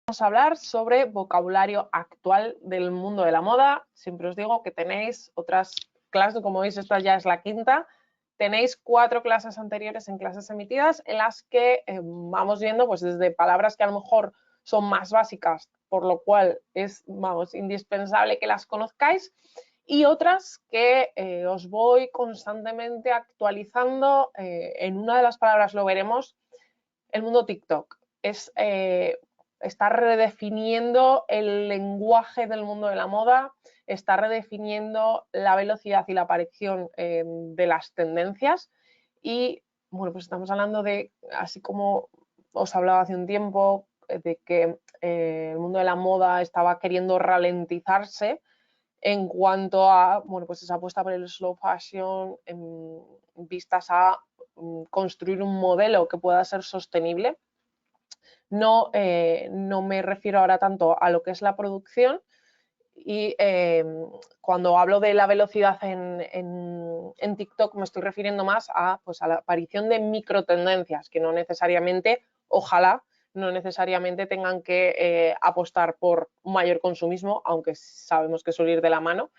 Vamos a hablar sobre vocabulario actual del mundo de la moda. Siempre os digo que tenéis otras clases, como veis esta ya es la quinta, tenéis 4 clases anteriores en clases emitidas en las que vamos viendo pues desde palabras que a lo mejor son más básicas, por lo cual es indispensable que las conozcáis, y otras que os voy constantemente actualizando. En una de las palabras lo veremos, el mundo TikTok. Está redefiniendo el lenguaje del mundo de la moda, está redefiniendo la velocidad y la aparición de las tendencias. Y bueno, pues estamos hablando de, así como os hablaba hace un tiempo, de que el mundo de la moda estaba queriendo ralentizarse en cuanto a, bueno, pues esa apuesta por el slow fashion en vistas a construir un modelo que pueda ser sostenible. No, no me refiero ahora tanto a lo que es la producción, y cuando hablo de la velocidad en TikTok me estoy refiriendo más a, pues, a la aparición de microtendencias que no necesariamente, ojalá, no necesariamente tengan que apostar por un mayor consumismo, aunque sabemos que suele ir de la mano,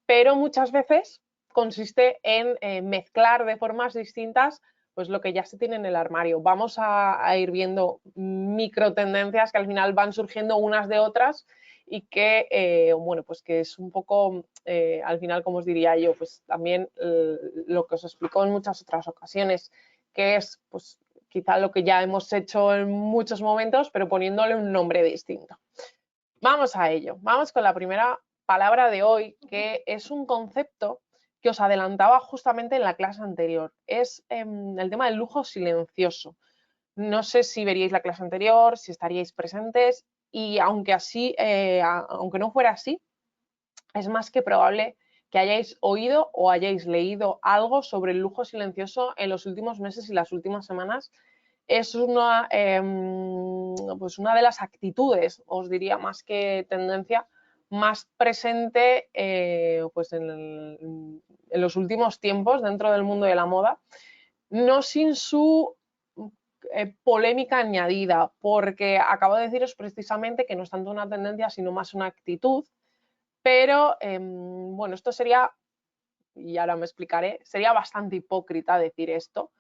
pero muchas veces consiste en mezclar de formas distintas pues lo que ya se tiene en el armario. Vamos a ir viendo micro tendencias que al final van surgiendo unas de otras y que, bueno, pues que es un poco, al final, como os diría yo, pues también lo que os explico en muchas otras ocasiones, que es pues quizá lo que ya hemos hecho en muchos momentos, pero poniéndole un nombre distinto. Vamos a ello. Vamos con la primera palabra de hoy, que es un concepto que os adelantaba justamente en la clase anterior. Es el tema del lujo silencioso. No sé si veríais la clase anterior, si estaríais presentes, y aunque así, aunque no fuera así, es más que probable que hayáis oído o hayáis leído algo sobre el lujo silencioso en los últimos meses y las últimas semanas. Es pues una de las actitudes, os diría más que tendencia, más presente pues en los últimos tiempos dentro del mundo de la moda, no sin su polémica añadida, porque acabo de deciros precisamente que no es tanto una tendencia, sino más una actitud, pero bueno, esto sería, y ahora me explicaré, sería bastante hipócrita decir esto.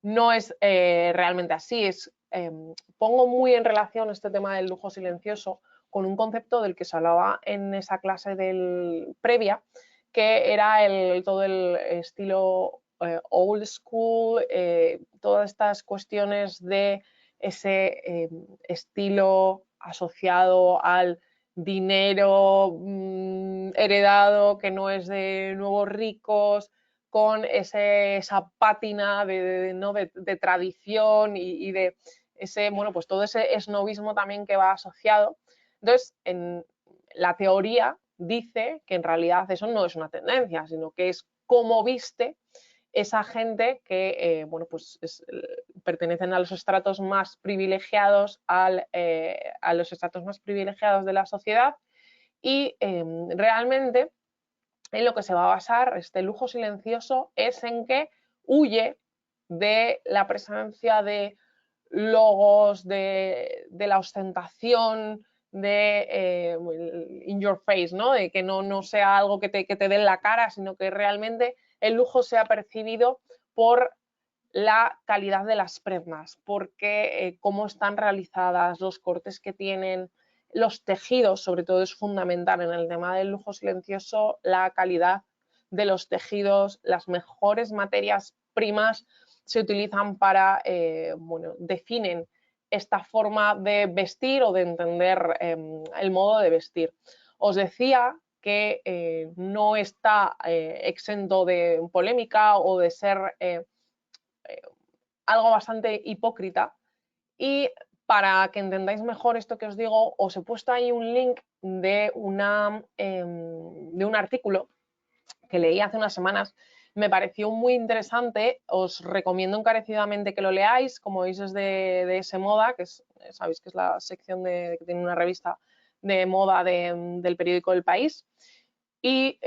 No es realmente así, pongo muy en relación este tema del lujo silencioso con un concepto del que se hablaba en esa clase previa, que era todo el estilo old school, todas estas cuestiones de ese estilo asociado al dinero heredado, que no es de nuevos ricos, con esa pátina de tradición y de ese, bueno, pues todo ese esnovismo también que va asociado. Entonces, en la teoría dice que en realidad eso no es una tendencia, sino que es cómo viste esa gente que, bueno, pues pertenecen a los estratos más privilegiados, a los estratos más privilegiados de la sociedad, y realmente en lo que se va a basar este lujo silencioso es en que huye de la presencia de logos, de la ostentación, de in your face, ¿no? De que no sea algo que te dé en la cara, sino que realmente el lujo sea percibido por la calidad de las prendas, porque cómo están realizadas, los cortes que tienen, los tejidos, sobre todo es fundamental en el tema del lujo silencioso, la calidad de los tejidos, las mejores materias primas se utilizan para, bueno, definen esta forma de vestir o de entender el modo de vestir. Os decía que no está exento de polémica o de ser algo bastante hipócrita, y para que entendáis mejor esto que os digo, os he puesto ahí un link de un artículo que leí hace unas semanas. Me pareció muy interesante, os recomiendo encarecidamente que lo leáis. Como veis, es de ese moda, que sabéis que es la sección que tiene una revista de moda del periódico El País, y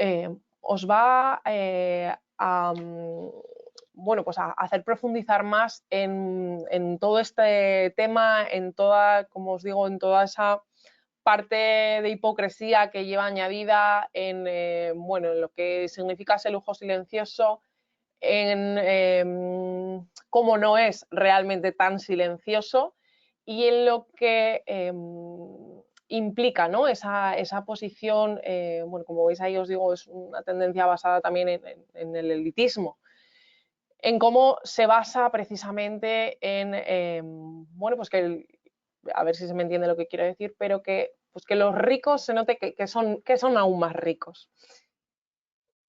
os va a bueno, pues a hacer profundizar más en todo este tema, en toda, como os digo, en toda esa parte de hipocresía que lleva añadida en, bueno, en lo que significa ese lujo silencioso, en cómo no es realmente tan silencioso y en lo que implica, ¿no? esa posición, bueno, como veis ahí os digo, es una tendencia basada también en el elitismo, en cómo se basa precisamente en, bueno, pues que, a ver si se me entiende lo que quiero decir, pero que, pues que los ricos se note que son aún más ricos.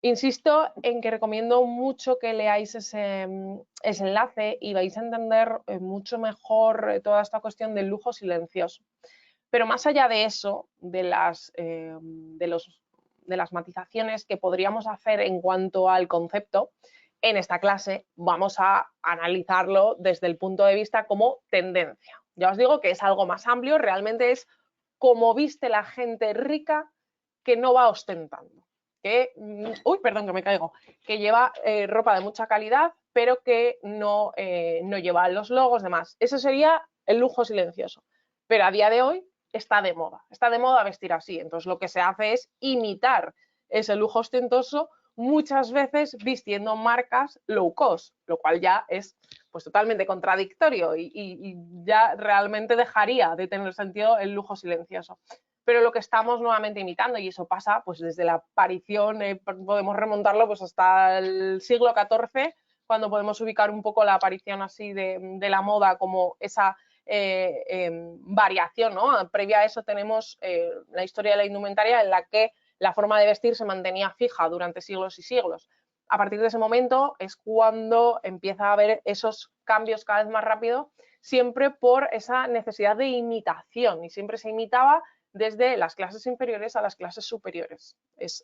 Insisto en que recomiendo mucho que leáis ese enlace y vais a entender mucho mejor toda esta cuestión del lujo silencioso. Pero más allá de eso, de las matizaciones que podríamos hacer en cuanto al concepto, en esta clase vamos a analizarlo desde el punto de vista como tendencia. Ya os digo que es algo más amplio, realmente es cómo viste la gente rica que no va ostentando. Uy, perdón, que me caigo, que lleva ropa de mucha calidad, pero que no lleva los logos, demás. Eso sería el lujo silencioso. Pero a día de hoy está de moda vestir así. Entonces lo que se hace es imitar ese lujo ostentoso, muchas veces vistiendo marcas low cost, lo cual ya es pues totalmente contradictorio y ya realmente dejaría de tener sentido el lujo silencioso. Pero lo que estamos nuevamente imitando, y eso pasa pues desde la aparición, podemos remontarlo pues hasta el siglo XIV, cuando podemos ubicar un poco la aparición así de la moda como esa variación, ¿no? Previa a eso tenemos la historia de la indumentaria en la que la forma de vestir se mantenía fija durante siglos y siglos. A partir de ese momento es cuando empieza a haber esos cambios cada vez más rápido, siempre por esa necesidad de imitación, y siempre se imitaba desde las clases inferiores a las clases superiores. Ese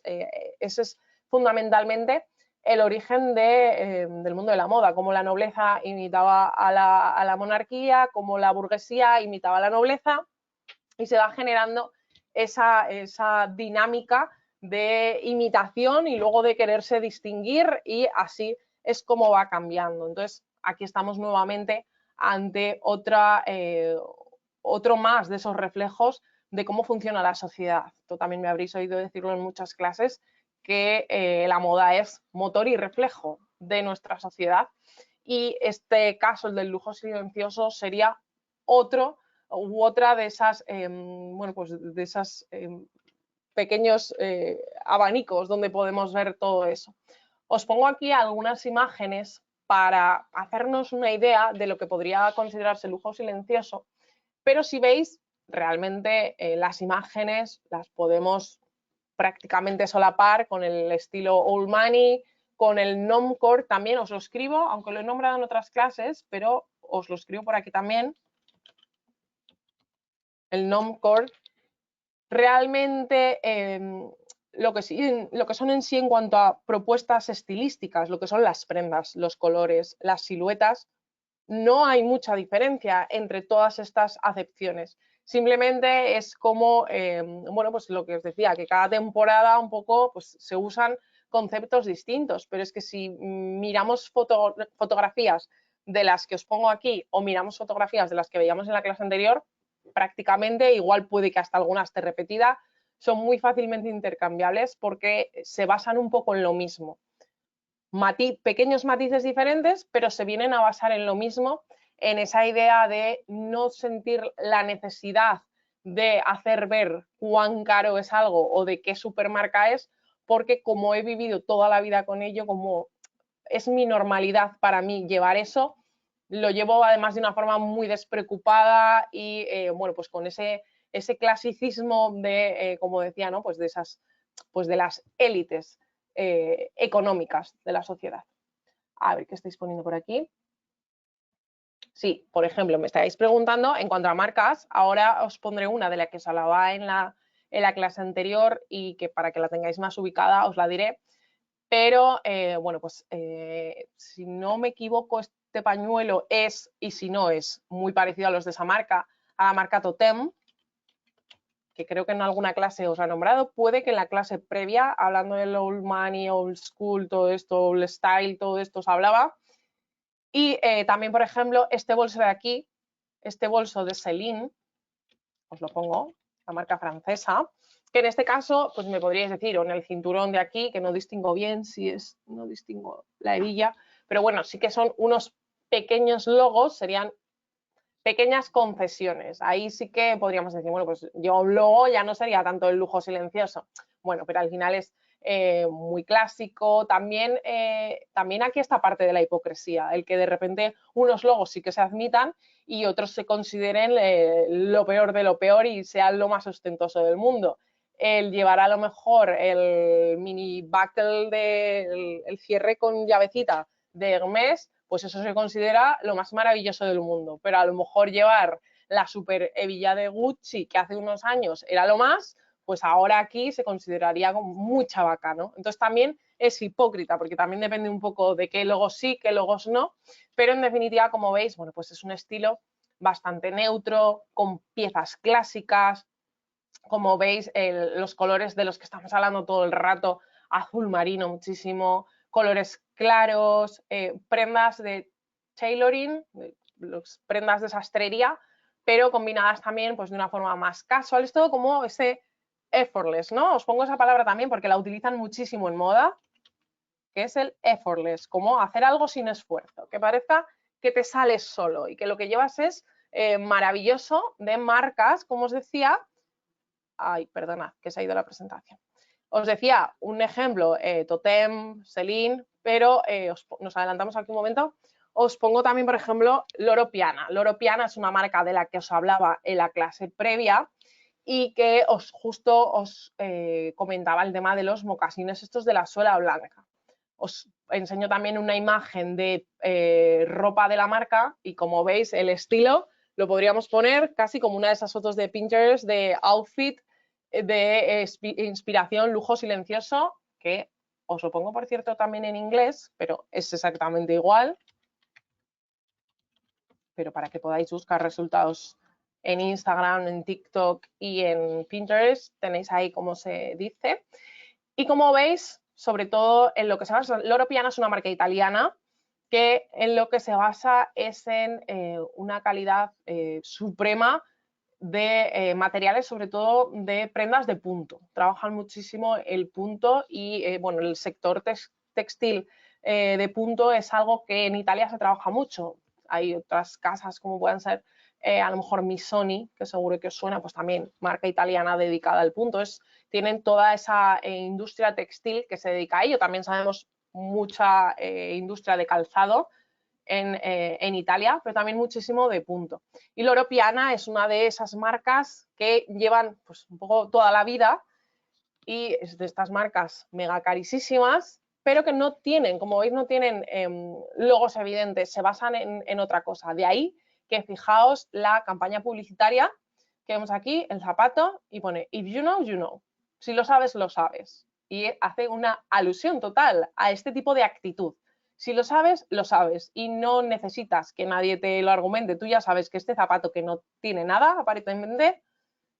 es fundamentalmente el origen del mundo de la moda, como la nobleza imitaba a la monarquía, como la burguesía imitaba a la nobleza, y se va generando esa dinámica de imitación y luego de quererse distinguir, y así es como va cambiando. Entonces, aquí estamos nuevamente ante otro más de esos reflejos de cómo funciona la sociedad. Esto también me habréis oído decirlo en muchas clases, que la moda es motor y reflejo de nuestra sociedad, y este caso, el del lujo silencioso, sería otra de esas, bueno, pues de esas pequeños abanicos donde podemos ver todo eso. Os pongo aquí algunas imágenes para hacernos una idea de lo que podría considerarse lujo silencioso, pero si veis, realmente las imágenes las podemos prácticamente solapar con el estilo old money, con el normcore también. Os lo escribo, aunque lo he nombrado en otras clases, pero os lo escribo por aquí también. El normcore realmente lo que son en sí en cuanto a propuestas estilísticas, lo que son las prendas, los colores, las siluetas, no hay mucha diferencia entre todas estas acepciones. Simplemente es como, bueno, pues lo que os decía, que cada temporada un poco pues, se usan conceptos distintos, pero es que si miramos fotografías de las que os pongo aquí o miramos fotografías de las que veíamos en la clase anterior, prácticamente, igual puede que hasta alguna esté repetida, son muy fácilmente intercambiables porque se basan un poco en lo mismo. Pequeños matices diferentes, pero se vienen a basar en lo mismo, en esa idea de no sentir la necesidad de hacer ver cuán caro es algo o de qué supermarca es, porque como he vivido toda la vida con ello, como es mi normalidad para mí llevar eso, lo llevo además de una forma muy despreocupada y bueno, pues con ese clasicismo de, como decía, ¿no? Pues de esas, pues de las élites económicas de la sociedad. A ver qué estáis poniendo por aquí. Sí, por ejemplo, me estáis preguntando en cuanto a marcas, ahora os pondré una de la que os hablaba en la clase anterior y que para que la tengáis más ubicada os la diré. Pero bueno, pues si no me equivoco, este pañuelo es, y si no es, muy parecido a los de esa marca, a la marca Totem, que creo que en alguna clase os ha nombrado. Puede que en la clase previa, hablando del old money, old school, todo esto, old style, todo esto os hablaba. Y también, por ejemplo, este bolso de aquí, este bolso de Celine, os lo pongo, la marca francesa, que en este caso, pues me podríais decir, o en el cinturón de aquí, que no distingo bien si es, no distingo la hebilla, pero bueno, sí que son unos pequeños logos, serían pequeñas concesiones. Ahí sí que podríamos decir, bueno, pues yo un logo ya no sería tanto el lujo silencioso. Bueno, pero al final es muy clásico. También aquí está parte de la hipocresía, el que de repente unos logos sí que se admitan y otros se consideren lo peor de lo peor y sean lo más ostentoso del mundo. El llevar a lo mejor el mini buckle el cierre con llavecita de Hermès, pues eso se considera lo más maravilloso del mundo. Pero a lo mejor llevar la super hebilla de Gucci, que hace unos años era lo más, pues ahora aquí se consideraría como muy chavaca, ¿no? Entonces también es hipócrita, porque también depende un poco de qué logos sí, qué logos no, pero en definitiva, como veis, bueno, pues es un estilo bastante neutro, con piezas clásicas, como veis, los colores de los que estamos hablando todo el rato, azul marino muchísimo, colores claros, prendas de tailoring, prendas de sastrería, pero combinadas también pues, de una forma más casual. Es todo como ese effortless, ¿no? Os pongo esa palabra también porque la utilizan muchísimo en moda, que es el effortless, como hacer algo sin esfuerzo, que parezca que te sales solo y que lo que llevas es maravilloso de marcas, como os decía. Ay, perdonad, que se ha ido la presentación. Os decía un ejemplo, Totem, Celine, pero nos adelantamos aquí un momento. Os pongo también, por ejemplo, Loro Piana. Loro Piana es una marca de la que os hablaba en la clase previa y que justo os comentaba el tema de los mocasines estos de la suela blanca. Os enseño también una imagen de ropa de la marca y como veis el estilo lo podríamos poner casi como una de esas fotos de Pinterest de outfit de inspiración lujo silencioso, que os lo pongo por cierto también en inglés, pero es exactamente igual, pero para que podáis buscar resultados en Instagram, en TikTok y en Pinterest, tenéis ahí como se dice. Y como veis, sobre todo en lo que se basa, Loro Piana es una marca italiana que en lo que se basa es en una calidad suprema de materiales, sobre todo de prendas de punto. Trabajan muchísimo el punto y bueno, el sector textil de punto es algo que en Italia se trabaja mucho. Hay otras casas como pueden ser a lo mejor Missoni, que seguro que os suena, pues también marca italiana dedicada al punto. Tienen toda esa industria textil que se dedica a ello. También sabemos mucha industria de calzado en Italia, pero también muchísimo de punto. Y Loro Piana es una de esas marcas que llevan pues, un poco toda la vida y es de estas marcas mega carísimas, pero que no tienen, como veis, no tienen logos evidentes, se basan en otra cosa. De ahí que fijaos la campaña publicitaria que vemos aquí, el zapato, y pone, if you know, you know. Si lo sabes, lo sabes. Y hace una alusión total a este tipo de actitud. Si lo sabes, lo sabes. Y no necesitas que nadie te lo argumente. Tú ya sabes que este zapato que no tiene nada, aparentemente,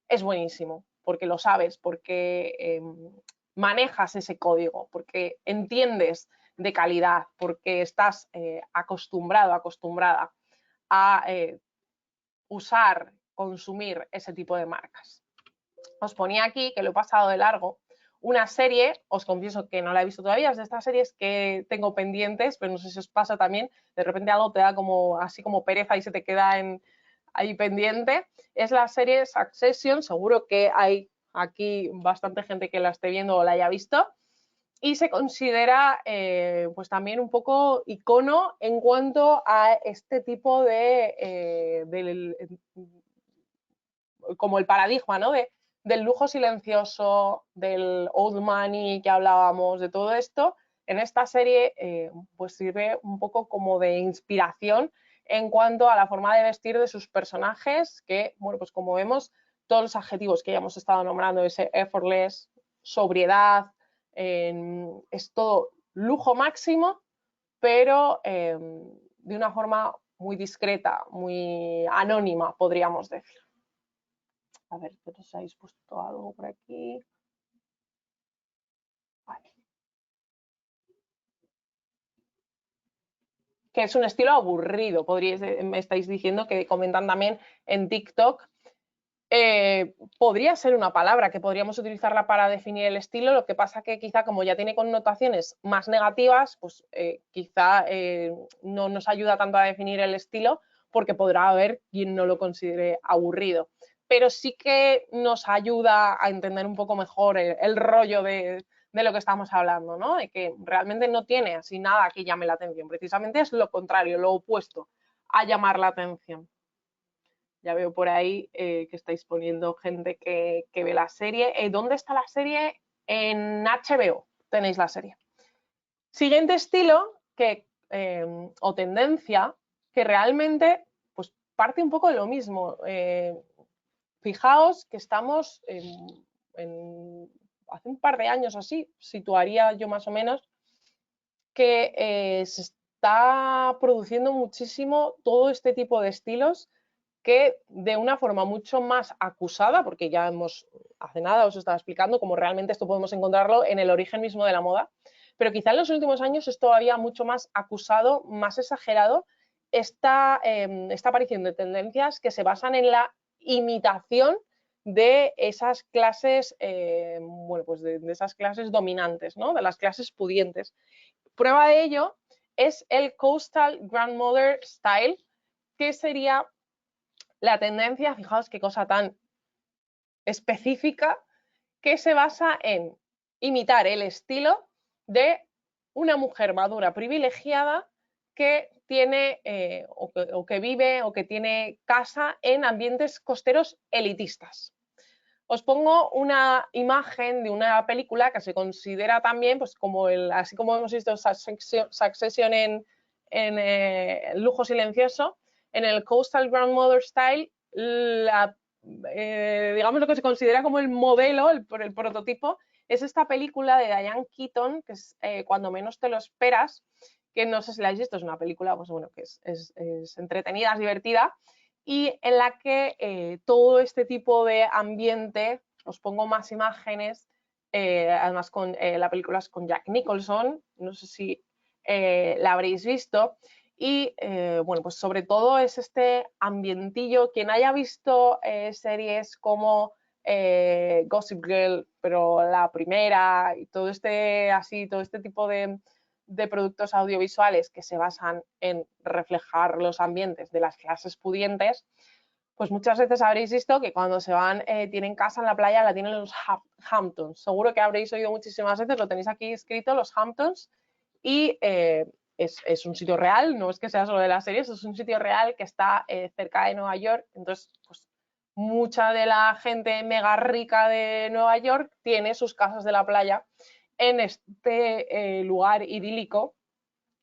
es buenísimo. Porque lo sabes, porque manejas ese código, porque entiendes de calidad, porque estás acostumbrado, acostumbrada a usar, consumir ese tipo de marcas. Os ponía aquí, que lo he pasado de largo, una serie, os confieso que no la he visto todavía, es de estas series que tengo pendientes, pero no sé si os pasa también, de repente algo te da como así como pereza y se te queda ahí pendiente. Es la serie Succession, seguro que hay aquí bastante gente que la esté viendo o la haya visto, y se considera pues también un poco icono en cuanto a este tipo como el paradigma, ¿no? Del lujo silencioso, del old money que hablábamos, de todo esto. En esta serie pues sirve un poco como de inspiración en cuanto a la forma de vestir de sus personajes, que, bueno, pues como vemos, todos los adjetivos que ya hemos estado nombrando, ese effortless, sobriedad, es todo lujo máximo, pero de una forma muy discreta, muy anónima, podríamos decir. A ver, pero si habéis puesto algo por aquí. Vale. que es un estilo aburrido, me estáis diciendo, que comentan también en TikTok. Podría ser una palabra que podríamos utilizarla para definir el estilo, lo que pasa que quizá como ya tiene connotaciones más negativas, pues quizá no nos ayuda tanto a definir el estilo, porque podrá haber quien no lo considere aburrido. Pero sí que nos ayuda a entender un poco mejor el rollo de lo que estamos hablando, ¿no? De que realmente no tiene así nada que llame la atención, precisamente es lo contrario, lo opuesto a llamar la atención. Ya veo por ahí que estáis poniendo gente que ve la serie. ¿Dónde está la serie? En HBO tenéis la serie. Siguiente estilo o tendencia que realmente pues, parte un poco de lo mismo. Fijaos que estamos hace un par de años así, situaría yo más o menos, que se está produciendo muchísimo todo este tipo de estilos que de una forma mucho más acusada, porque ya hace nada os estaba explicando cómo realmente esto podemos encontrarlo en el origen mismo de la moda, pero quizá en los últimos años es todavía mucho más acusado, más exagerado, esta aparición de tendencias que se basan en la imitación de esas clases, bueno, pues de esas clases dominantes, ¿no? De las clases pudientes. Prueba de ello es el Coastal Grandmother Style, que sería la tendencia, fijaos qué cosa tan específica, que se basa en imitar el estilo de una mujer madura privilegiada que tiene o que vive o que tiene casa en ambientes costeros elitistas. Os pongo una imagen de una película que se considera también, pues como así como hemos visto Succession en Lujo Silencioso, en el Coastal Grandmother Style, digamos lo que se considera como el modelo, el prototipo, es esta película de Diane Keaton, que es Cuando menos te lo esperas, que no sé si la habéis visto, es una película pues, bueno, que es entretenida, es divertida, y en la que todo este tipo de ambiente, os pongo más imágenes, además con la película es con Jack Nicholson, no sé si la habréis visto, y bueno, pues sobre todo es este ambientillo, quien haya visto series como Gossip Girl, pero la primera, y todo este tipo de productos audiovisuales que se basan en reflejar los ambientes de las clases pudientes, pues muchas veces habréis visto que cuando se van, tienen casa en la playa, la tienen los Hamptons. Seguro que habréis oído muchísimas veces, lo tenéis aquí escrito, los Hamptons, y es un sitio real, no es que sea solo de las series, es un sitio real que está cerca de Nueva York, entonces pues mucha de la gente mega rica de Nueva York tiene sus casas de la playa en este lugar idílico.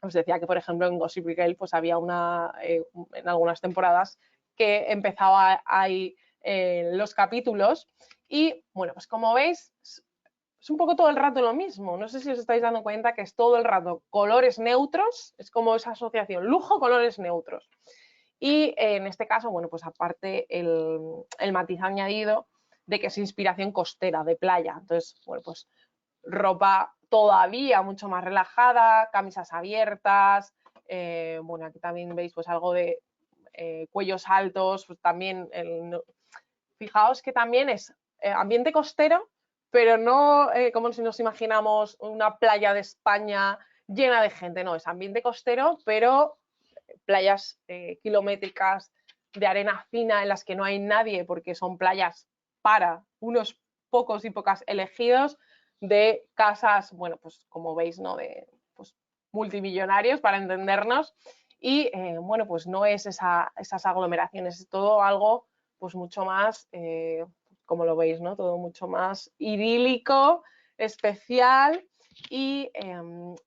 Os decía que, por ejemplo, en Gossip Girl pues había en algunas temporadas que empezaba ahí los capítulos y, bueno, pues como veis, es un poco todo el rato lo mismo. No sé si os estáis dando cuenta que es todo el rato colores neutros, es como esa asociación, lujo, colores neutros. Y en este caso, bueno, pues aparte el matiz añadido de que es inspiración costera, de playa. Entonces, bueno, pues ropa todavía mucho más relajada, camisas abiertas, bueno, aquí también veis pues algo de cuellos altos, pues también, fijaos que también es ambiente costero, pero no como si nos imaginamos una playa de España llena de gente, no, es ambiente costero, pero playas kilométricas de arena fina en las que no hay nadie porque son playas para unos pocos y pocas elegidos, de casas, bueno, pues como veis, ¿no? De pues, multimillonarios, para entendernos, y bueno, pues no es esas aglomeraciones, es todo algo pues mucho más, como lo veis, ¿no? Todo mucho más idílico, especial, y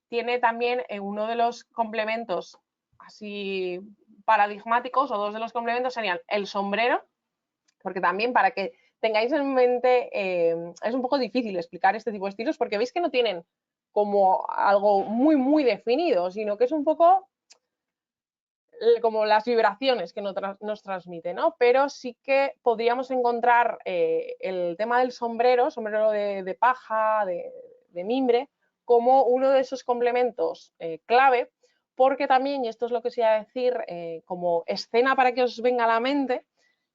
tiene también uno de los complementos así paradigmáticos, o dos de los complementos serían el sombrero, porque también para que tengáis en mente, es un poco difícil explicar este tipo de estilos porque veis que no tienen como algo muy, muy definido, sino que es un poco como las vibraciones que nos transmite, ¿no? Pero sí que podríamos encontrar el tema del sombrero de paja, de mimbre, como uno de esos complementos clave, porque también, y esto es lo que os iba a decir, como escena para que os venga a la mente,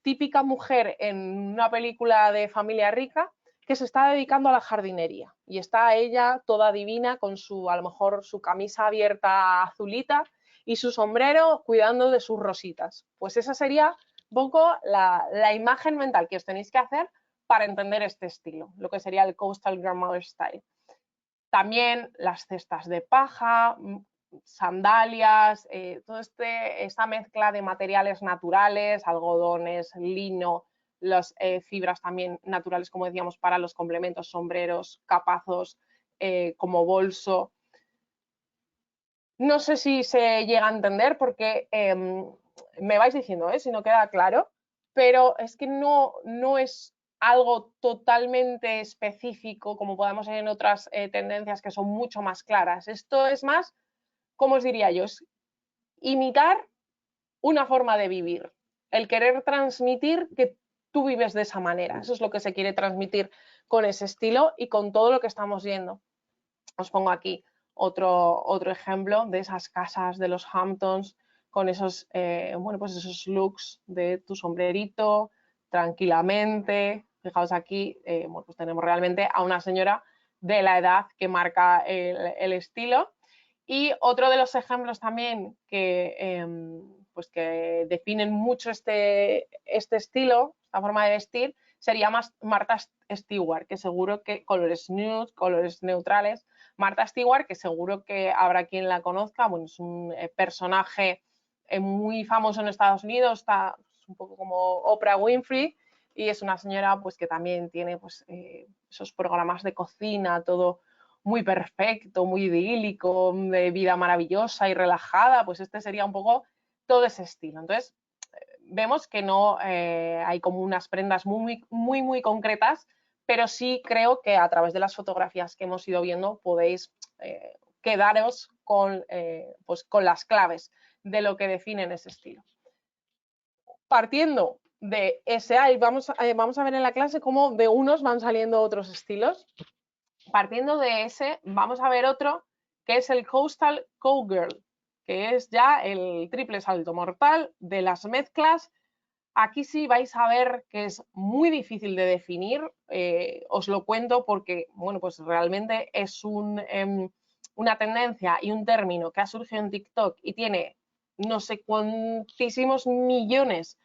típica mujer en una película de familia rica que se está dedicando a la jardinería y está ella toda divina con su, a lo mejor, su camisa abierta azulita y su sombrero cuidando de sus rositas. Pues esa sería un poco la imagen mental que os tenéis que hacer para entender este estilo, lo que sería el Coastal Grandmother Style. También las cestas de paja, sandalias, toda esta mezcla de materiales naturales, algodones, lino, las fibras también naturales, como decíamos, para los complementos, sombreros, capazos, como bolso. No sé si se llega a entender porque me vais diciendo si no queda claro, pero es que no es algo totalmente específico como podemos ver en otras tendencias que son mucho más claras. Esto es más, ¿cómo os diría yo? Es imitar una forma de vivir, el querer transmitir que tú vives de esa manera. Eso es lo que se quiere transmitir con ese estilo y con todo lo que estamos viendo. Os pongo aquí otro ejemplo de esas casas de los Hamptons con esos, bueno, pues esos looks de tu sombrerito, tranquilamente. Fijaos aquí, bueno, pues tenemos realmente a una señora de la edad que marca el estilo. Y otro de los ejemplos también que, pues que definen mucho este estilo, esta forma de vestir, sería Martha Stewart, que seguro que colores nude, colores neutrales. Martha Stewart, que seguro que habrá quien la conozca, bueno, es un personaje muy famoso en Estados Unidos, está un poco como Oprah Winfrey, y es una señora pues que también tiene pues esos programas de cocina, todo muy perfecto, muy idílico, de vida maravillosa y relajada, pues este sería un poco todo ese estilo. Entonces, vemos que no hay como unas prendas muy concretas, pero sí creo que a través de las fotografías que hemos ido viendo podéis quedaros pues con las claves de lo que definen ese estilo. Partiendo de ese, vamos a ver en la clase cómo de unos van saliendo otros estilos. Partiendo de ese, vamos a ver otro que es el Coastal Cowgirl, que es ya el triple salto mortal de las mezclas. Aquí sí vais a ver que es muy difícil de definir, os lo cuento porque, bueno, pues realmente es una tendencia y un término que ha surgido en TikTok y tiene no sé cuantísimos millones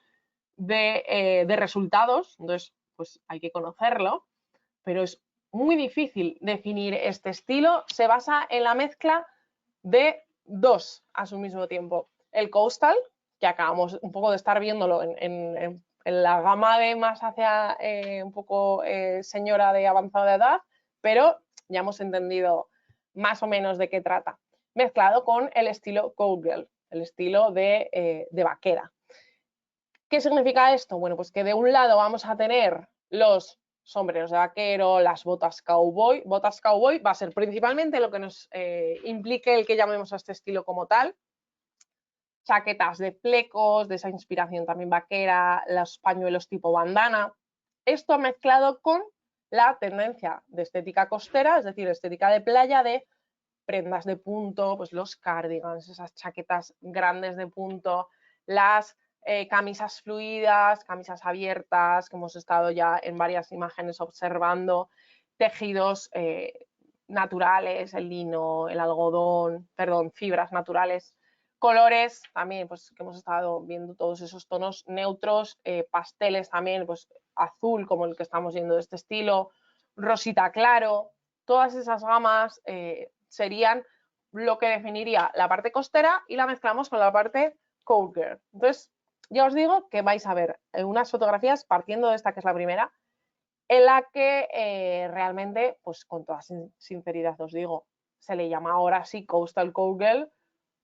de resultados, entonces pues hay que conocerlo, pero es muy difícil definir este estilo. Se basa en la mezcla de dos a su mismo tiempo. El coastal, que acabamos un poco de estar viéndolo en la gama de más hacia un poco señora de avanzada edad, pero ya hemos entendido más o menos de qué trata. Mezclado con el estilo cowgirl, el estilo de vaquera. ¿Qué significa esto? Bueno, pues que de un lado vamos a tener los sombreros de vaquero, las botas cowboy. Botas cowboy va a ser principalmente lo que nos implique el que llamemos a este estilo como tal. Chaquetas de flecos, de esa inspiración también vaquera, los pañuelos tipo bandana. Esto mezclado con la tendencia de estética costera, es decir, estética de playa, de prendas de punto, pues los cardigans, esas chaquetas grandes de punto, las camisas fluidas, camisas abiertas, que hemos estado ya en varias imágenes observando, tejidos naturales, el lino, el algodón, perdón, fibras naturales, colores también, pues que hemos estado viendo todos esos tonos neutros, pasteles también, pues azul como el que estamos viendo de este estilo, rosita claro, todas esas gamas serían lo que definiría la parte costera y la mezclamos con la parte cowgirl. Entonces, ya os digo que vais a ver unas fotografías partiendo de esta que es la primera, en la que realmente, pues con toda sinceridad os digo, se le llama ahora sí coastal cowgirl,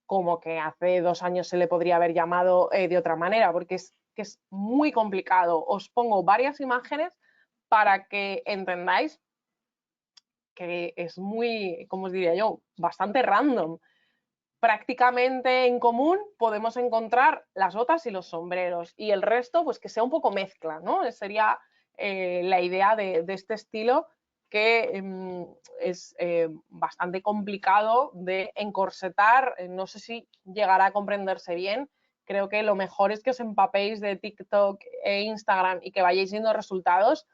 como que hace 2 años se le podría haber llamado de otra manera, porque es muy complicado. Os pongo varias imágenes para que entendáis que es muy, ¿cómo os diría yo?, bastante random. Prácticamente en común podemos encontrar las botas y los sombreros y el resto pues que sea un poco mezcla, ¿no? Sería la idea de este estilo que es bastante complicado de encorsetar, no sé si llegará a comprenderse bien. Creo que lo mejor es que os empapéis de TikTok e Instagram y que vayáis viendo resultados,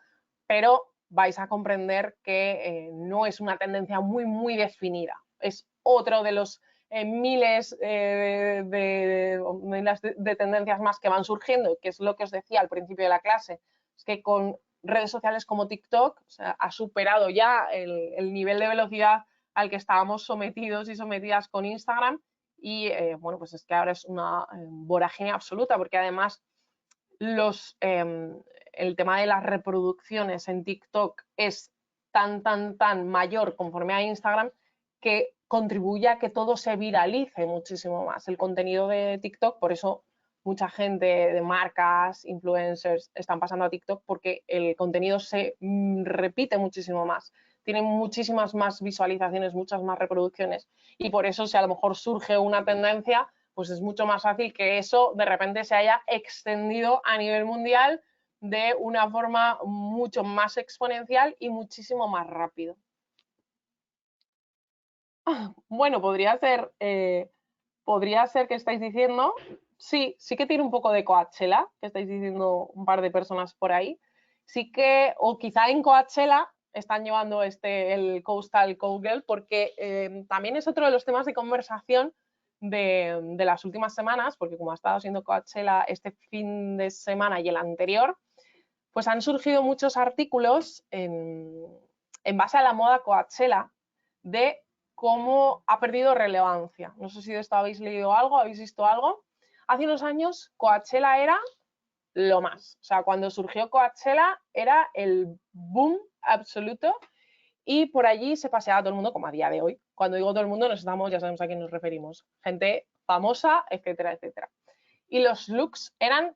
pero vais a comprender que no es una tendencia muy definida. Es otro de los miles de tendencias más que van surgiendo, que es lo que os decía al principio de la clase, es que con redes sociales como TikTok, o sea, ha superado ya el nivel de velocidad al que estábamos sometidos y sometidas con Instagram y bueno, pues es que ahora es una vorágine absoluta porque además los, el tema de las reproducciones en TikTok es tan mayor conforme a Instagram que contribuye a que todo se viralice muchísimo más. El contenido de TikTok, por eso mucha gente de marcas, influencers, están pasando a TikTok porque el contenido se repite muchísimo más. Tienen muchísimas más visualizaciones, muchas más reproducciones y por eso si a lo mejor surge una tendencia, pues es mucho más fácil que eso de repente se haya extendido a nivel mundial de una forma mucho más exponencial y muchísimo más rápido. Bueno, podría ser que estáis diciendo, sí que tiene un poco de Coachella, que estáis diciendo un par de personas por ahí. Sí que, o quizá en Coachella están llevando el Coastal Cowgirl, porque también es otro de los temas de conversación de las últimas semanas, porque como ha estado siendo Coachella este fin de semana y el anterior, pues han surgido muchos artículos en base a la moda Coachella de cómo ha perdido relevancia. No sé si de esto habéis leído algo, habéis visto algo. Hace unos años Coachella era lo más. O sea, cuando surgió Coachella era el boom absoluto y por allí se paseaba todo el mundo como a día de hoy. Cuando digo todo el mundo, ya sabemos a quién nos referimos. Gente famosa, etcétera, etcétera. Y los looks eran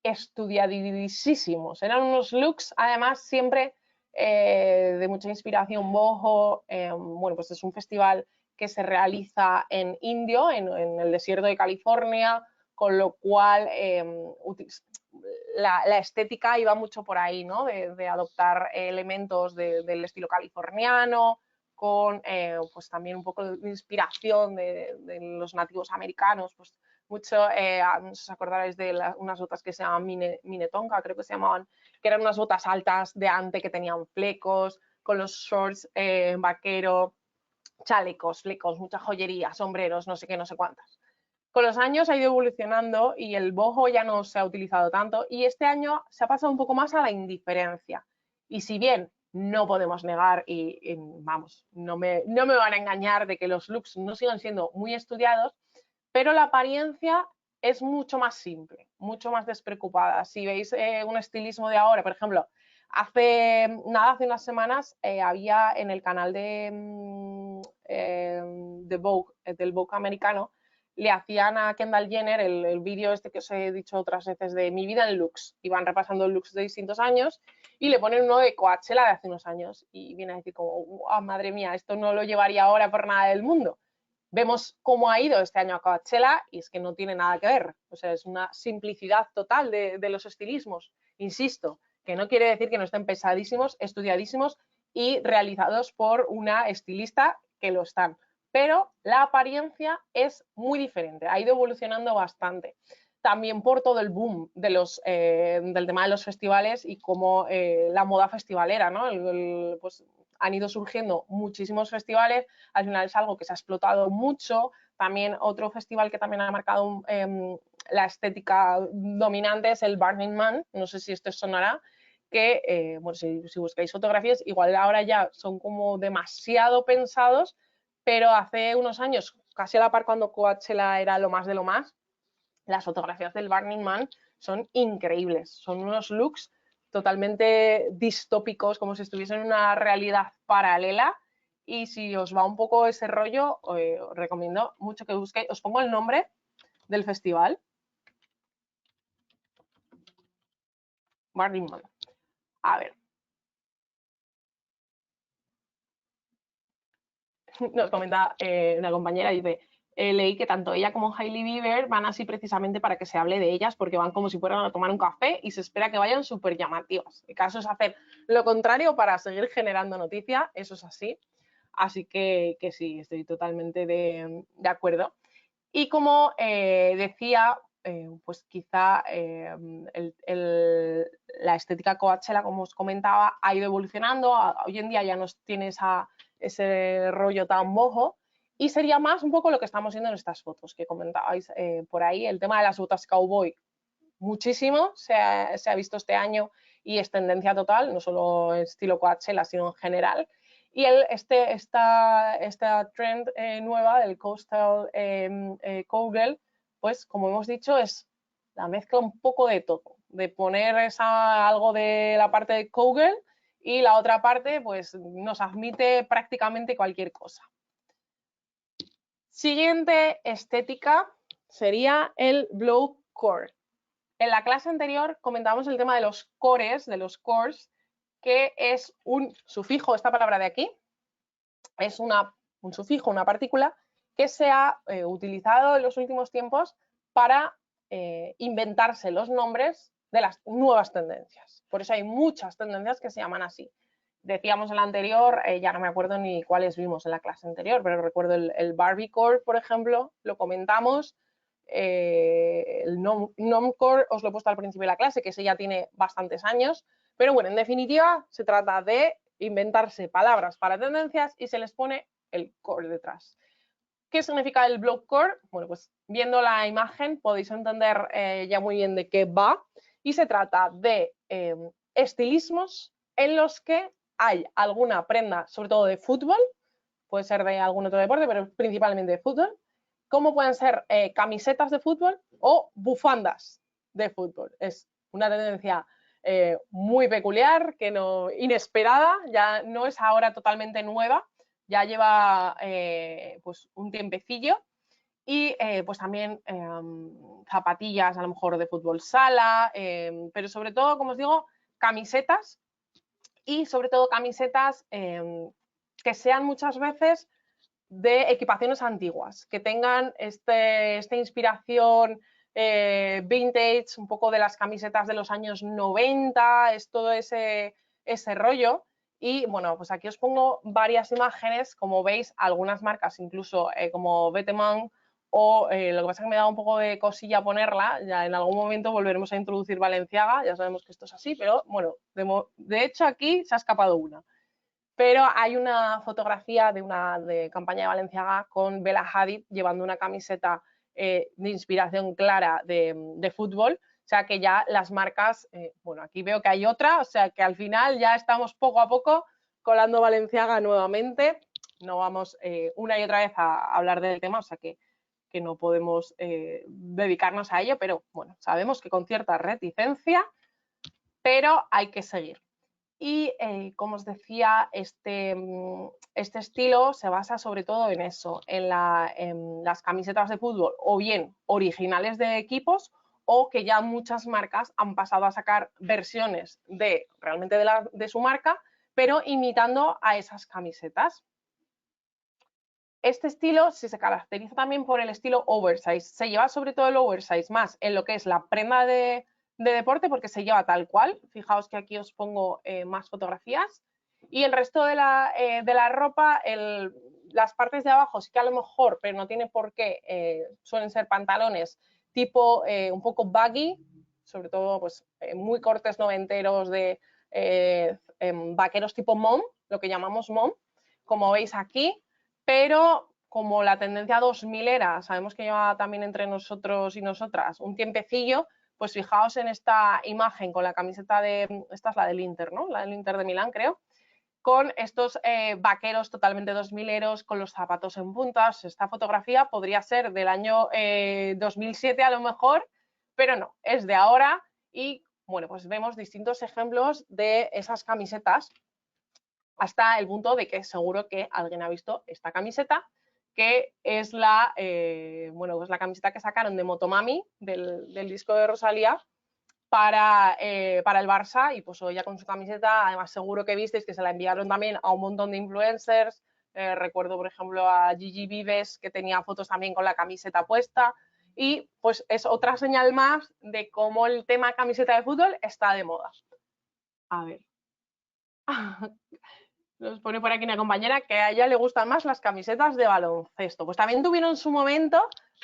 estudiadísimos. Eran unos looks, además, siempre de mucha inspiración boho. Bueno, pues es un festival que se realiza en Indio, en el desierto de California, con lo cual la estética iba mucho por ahí, ¿no? De adoptar elementos del estilo californiano, con pues también un poco de inspiración de los nativos americanos, pues mucho, no sé si os acordaréis de unas botas que se llaman Minnetonka, creo que se llamaban, que eran unas botas altas de ante que tenían flecos, con los shorts vaquero, chalecos, flecos, mucha joyería, sombreros, no sé qué, no sé cuántas. Con los años ha ido evolucionando y el boho ya no se ha utilizado tanto y este año se ha pasado un poco más a la indiferencia. Y si bien no podemos negar y vamos, no me van a engañar de que los looks no sigan siendo muy estudiados, pero la apariencia es mucho más simple, mucho más despreocupada. Si veis un estilismo de ahora, por ejemplo, hace unas semanas había en el canal de Vogue, del Vogue americano, le hacían a Kendall Jenner el vídeo este que os he dicho otras veces de mi vida en looks. Iban repasando looks de distintos años y le ponen uno de Coachella de hace unos años y viene a decir como, oh, madre mía, esto no lo llevaría ahora por nada del mundo. Vemos cómo ha ido este año a Coachella y es que no tiene nada que ver. O sea, es una simplicidad total de los estilismos. Insisto, que no quiere decir que no estén pesadísimos, estudiadísimos y realizados por una estilista que lo están. Pero la apariencia es muy diferente, ha ido evolucionando bastante. También por todo el boom del tema de los festivales y como la moda festivalera, ¿no? Pues han ido surgiendo muchísimos festivales, al final es algo que se ha explotado mucho. También otro festival que también ha marcado la estética dominante es el Burning Man, no sé si esto os sonará, que bueno, si buscáis fotografías, igual ahora ya son como demasiado pensados, pero hace unos años, casi a la par cuando Coachella era lo más de lo más, las fotografías del Burning Man son increíbles, son unos looks totalmente distópicos, como si estuviesen en una realidad paralela. Y si os va un poco ese rollo, os recomiendo mucho que busquéis. Os pongo el nombre del festival. Burning Man. A ver. Nos comenta una compañera, dice, leí que tanto ella como Hailey Bieber van así precisamente para que se hable de ellas, porque van como si fueran a tomar un café y se espera que vayan súper llamativas. El caso es hacer lo contrario para seguir generando noticia, eso es así. Así que sí, estoy totalmente de acuerdo. Y como decía, pues quizá la estética Coachella, como os comentaba, ha ido evolucionando. Hoy en día ya no tiene ese rollo tan bojo. Y sería más un poco lo que estamos viendo en estas fotos que comentabais por ahí. El tema de las botas cowboy, muchísimo se ha visto este año y es tendencia total, no solo estilo Coachella, sino en general. Y esta trend nueva del Coastal Cowgirl, pues como hemos dicho, es la mezcla un poco de todo, de poner algo de la parte de Cowgirl y la otra parte pues nos admite prácticamente cualquier cosa. Siguiente estética sería el blow core. En la clase anterior comentábamos el tema de los cores, cores, que es un sufijo, esta palabra de aquí, es un sufijo, una partícula que se ha utilizado en los últimos tiempos para inventarse los nombres de las nuevas tendencias. Por eso hay muchas tendencias que se llaman así. Decíamos en la anterior, ya no me acuerdo ni cuáles vimos en la clase anterior, pero recuerdo el Barbiecore, por ejemplo, lo comentamos. El Normcore os lo he puesto al principio de la clase, que ese ya tiene bastantes años, pero bueno, en definitiva se trata de inventarse palabras para tendencias y se les pone el core detrás. ¿Qué significa el block core? Bueno, pues viendo la imagen podéis entender ya muy bien de qué va, y se trata de estilismos en los que hay alguna prenda, sobre todo de fútbol, puede ser de algún otro deporte, pero principalmente de fútbol, como pueden ser camisetas de fútbol o bufandas de fútbol. Es una tendencia muy peculiar, que no, inesperada, ya no es ahora totalmente nueva, ya lleva pues un tiempecillo. Y pues también zapatillas a lo mejor de fútbol sala, pero sobre todo, como os digo, camisetas, y sobre todo camisetas que sean muchas veces de equipaciones antiguas, que tengan esta inspiración vintage, un poco de las camisetas de los años 90, es todo ese rollo. Y bueno, pues aquí os pongo varias imágenes, como veis, algunas marcas incluso como Vetements, o lo que pasa es que me da un poco de cosilla ponerla, ya en algún momento volveremos a introducir Balenciaga, ya sabemos que esto es así, pero bueno, de hecho aquí se ha escapado una. Pero hay una fotografía de campaña de Balenciaga con Bella Hadid llevando una camiseta de inspiración clara de fútbol, o sea que ya las marcas, bueno, aquí veo que hay otra, o sea que al final ya estamos poco a poco colando Balenciaga nuevamente, no vamos una y otra vez a hablar del tema, o sea que no podemos dedicarnos a ello, pero bueno, sabemos que con cierta reticencia, pero hay que seguir. Y como os decía, este estilo se basa sobre todo en eso, en las camisetas de fútbol, o bien originales de equipos, o que ya muchas marcas han pasado a sacar versiones realmente de su marca, pero imitando a esas camisetas. Este estilo se caracteriza también por el estilo oversize. Se lleva sobre todo el oversize más en lo que es la prenda de deporte, porque se lleva tal cual. Fijaos que aquí os pongo más fotografías. Y el resto de la ropa, las partes de abajo sí que a lo mejor, pero no tiene por qué, suelen ser pantalones tipo un poco baggy, sobre todo pues muy cortes noventeros de vaqueros tipo mom, lo que llamamos mom, como veis aquí, pero como la tendencia 2000 era, sabemos que lleva también entre nosotros y nosotras un tiempecillo, pues fijaos en esta imagen con la camiseta esta es la del Inter, ¿no? La del Inter de Milán, creo, con estos vaqueros totalmente 2000eros, con los zapatos en puntas. Esta fotografía podría ser del año 2007 a lo mejor, pero no, es de ahora, y bueno, pues vemos distintos ejemplos de esas camisetas, hasta el punto de que seguro que alguien ha visto esta camiseta, que es bueno, pues la camiseta que sacaron de Motomami, del disco de Rosalía, para el Barça, y pues ella con su camiseta, además seguro que visteis que se la enviaron también a un montón de influencers, recuerdo, por ejemplo, a Gigi Vives, que tenía fotos también con la camiseta puesta. Y pues es otra señal más de cómo el tema camiseta de fútbol está de moda. A ver. Nos pone por aquí una compañera que a ella le gustan más las camisetas de baloncesto. Pues también tuvieron su momento,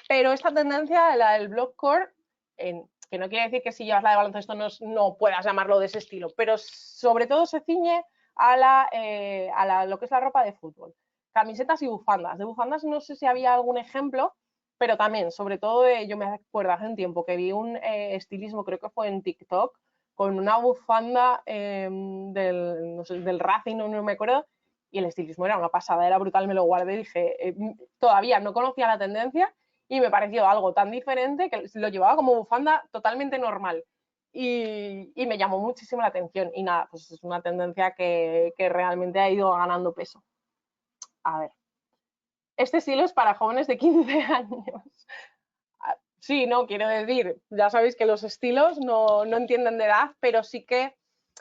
pero esta tendencia, la del blockcore, que no quiere decir que si llevas la de baloncesto no puedas llamarlo de ese estilo, pero sobre todo se ciñe a lo que es la ropa de fútbol. Camisetas y bufandas. De bufandas no sé si había algún ejemplo, pero también, sobre todo, yo me acuerdo hace un tiempo que vi un estilismo, creo que fue en TikTok, con una bufanda no sé, del Racing, no me acuerdo, y el estilismo era una pasada, era brutal, me lo guardé y dije, todavía no conocía la tendencia y me pareció algo tan diferente que lo llevaba como bufanda totalmente normal y me llamó muchísimo la atención y nada, pues es una tendencia que realmente ha ido ganando peso. A ver, este estilo es para jóvenes de 15 años. Sí, no, quiero decir, ya sabéis que los estilos no entienden de edad, pero sí que,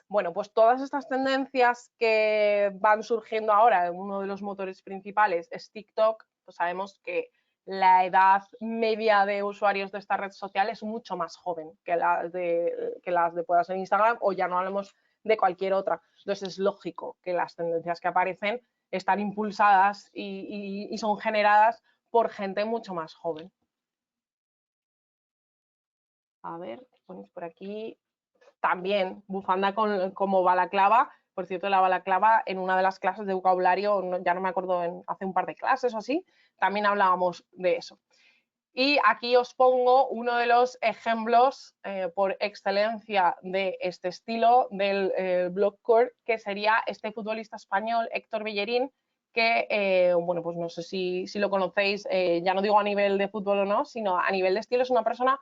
bueno, pues todas estas tendencias que van surgiendo ahora, uno de los motores principales es TikTok, pues sabemos que la edad media de usuarios de esta red social es mucho más joven que las de puedas en Instagram, o ya no hablemos de cualquier otra. Entonces es lógico que las tendencias que aparecen están impulsadas y son generadas por gente mucho más joven. A ver, ponéis por aquí. También bufanda como balaclava. Por cierto, la balaclava en una de las clases de vocabulario, ya no me acuerdo, hace un par de clases o así, también hablábamos de eso. Y aquí os pongo uno de los ejemplos por excelencia de este estilo del blockcore, que sería este futbolista español, Héctor Bellerín, que, bueno, pues no sé si lo conocéis, ya no digo a nivel de fútbol o no, sino a nivel de estilo, es una persona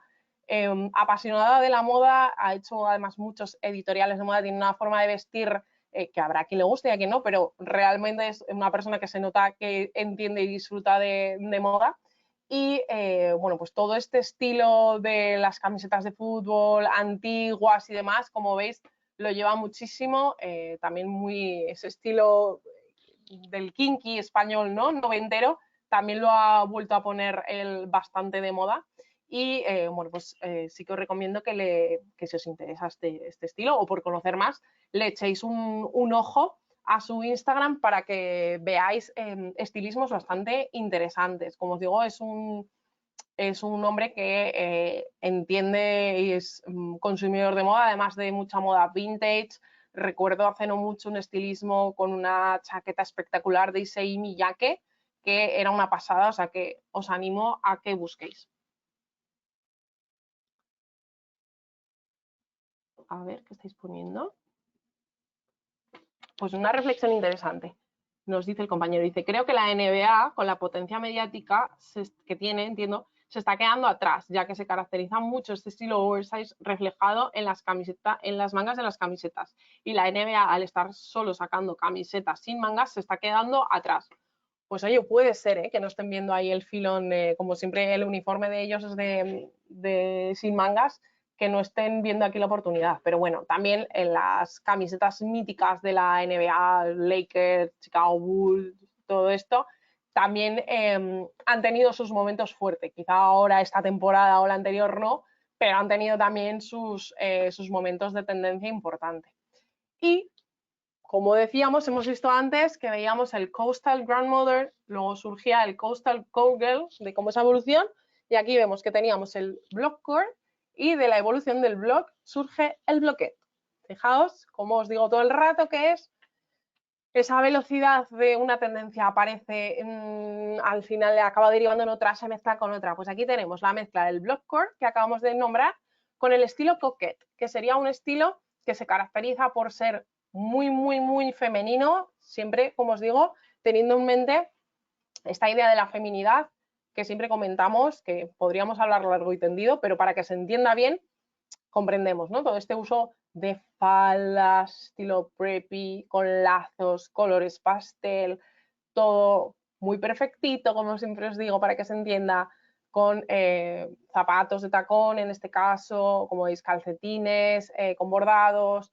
apasionada de la moda, ha hecho además muchos editoriales de moda, tiene una forma de vestir que habrá quien le guste y a quien no, pero realmente es una persona que se nota que entiende y disfruta de moda. Y bueno, pues todo este estilo de las camisetas de fútbol antiguas y demás, como veis, lo lleva muchísimo, también muy ese estilo del kinky español, ¿no? Noventero, también lo ha vuelto a poner él bastante de moda. Y bueno, pues sí que os recomiendo que si os interesa este estilo o por conocer más, le echéis un ojo a su Instagram para que veáis estilismos bastante interesantes. Como os digo, es un hombre que entiende y es consumidor de moda, además de mucha moda vintage. Recuerdo hace no mucho un estilismo con una chaqueta espectacular de Issei Miyake, que era una pasada, o sea que os animo a que busquéis. A ver, ¿qué estáis poniendo? Pues una reflexión interesante. Nos dice el compañero, dice, creo que la NBA, con la potencia mediática que tiene, entiendo, se está quedando atrás, ya que se caracteriza mucho este estilo oversize reflejado en las mangas de las camisetas. Y la NBA, al estar solo sacando camisetas sin mangas, se está quedando atrás. Pues oye, puede ser, que no estén viendo ahí el filón, como siempre el uniforme de ellos es de sin mangas, que no estén viendo aquí la oportunidad. Pero bueno, también en las camisetas míticas de la NBA, Lakers, Chicago Bulls, todo esto, también han tenido sus momentos fuertes. Quizá ahora esta temporada o la anterior no, pero han tenido también sus momentos de tendencia importante. Y como decíamos, hemos visto antes que veíamos el Coastal Grandmother, luego surgía el Coastal Cowgirl, de cómo esa evolución, y aquí vemos que teníamos el blockcore y de la evolución del block surge el bloquet. Fijaos, como os digo todo el rato, que es esa velocidad de una tendencia aparece, al final acaba derivando en otra, se mezcla con otra. Pues aquí tenemos la mezcla del blockcore que acabamos de nombrar con el estilo coquette, que sería un estilo que se caracteriza por ser muy, muy, muy femenino, siempre, como os digo, teniendo en mente esta idea de la feminidad que siempre comentamos, que podríamos hablar largo y tendido, pero para que se entienda bien, comprendemos, ¿no? Todo este uso de faldas, estilo preppy, con lazos, colores pastel, todo muy perfectito, como siempre os digo, para que se entienda, con zapatos de tacón, en este caso, como veis, calcetines, con bordados.